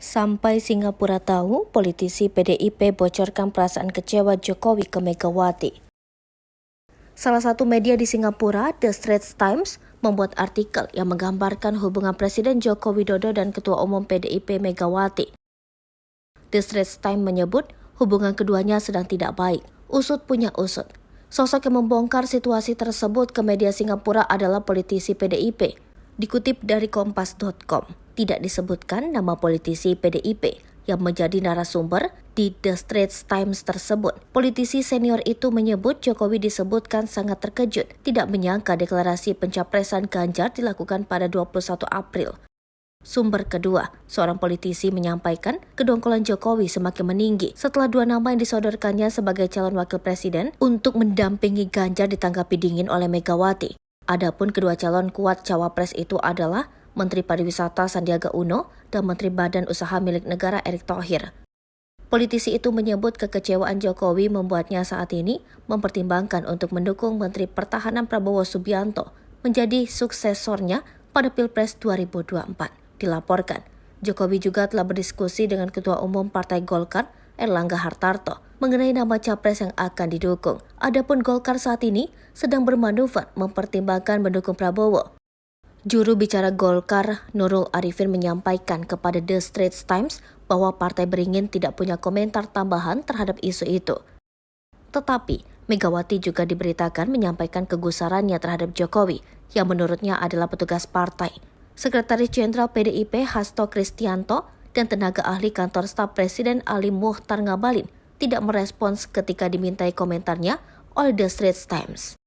Sampai Singapura tahu, politisi PDIP bocorkan perasaan kecewa Jokowi ke Megawati. Salah satu media di Singapura, The Straits Times, membuat artikel yang menggambarkan hubungan Presiden Joko Widodo dan Ketua Umum PDIP Megawati. The Straits Times menyebut hubungan keduanya sedang tidak baik. Usut punya usut. Sosok yang membongkar situasi tersebut ke media Singapura adalah politisi PDIP. Dikutip dari Kompas.com, tidak disebutkan nama politisi PDIP yang menjadi narasumber di The Straits Times tersebut. Politisi senior itu menyebut Jokowi disebutkan sangat terkejut, tidak menyangka deklarasi pencapresan Ganjar dilakukan pada 21 April. Sumber kedua, seorang politisi menyampaikan kedongkolan Jokowi semakin meninggi setelah dua nama yang disodorkannya sebagai calon wakil presiden untuk mendampingi Ganjar ditanggapi dingin oleh Megawati. Adapun kedua calon kuat cawapres itu adalah Menteri Pariwisata Sandiaga Uno dan Menteri Badan Usaha Milik Negara Erick Thohir. Politisi itu menyebut kekecewaan Jokowi membuatnya saat ini mempertimbangkan untuk mendukung Menteri Pertahanan Prabowo Subianto menjadi suksesornya pada Pilpres 2024. Dilaporkan, Jokowi juga telah berdiskusi dengan Ketua Umum Partai Golkar, Erlangga Hartarto, mengenai nama capres yang akan didukung. Adapun Golkar saat ini sedang bermanuver mempertimbangkan mendukung Prabowo. Juru bicara Golkar, Nurul Arifin, menyampaikan kepada The Straits Times bahwa Partai Beringin tidak punya komentar tambahan terhadap isu itu. Tetapi, Megawati juga diberitakan menyampaikan kegusarannya terhadap Jokowi, yang menurutnya adalah petugas partai. Sekretaris Jenderal PDIP Hasto Kristianto dan tenaga ahli kantor staf Presiden Ali Muchtar Ngabalin tidak merespons ketika dimintai komentarnya oleh The Straits Times.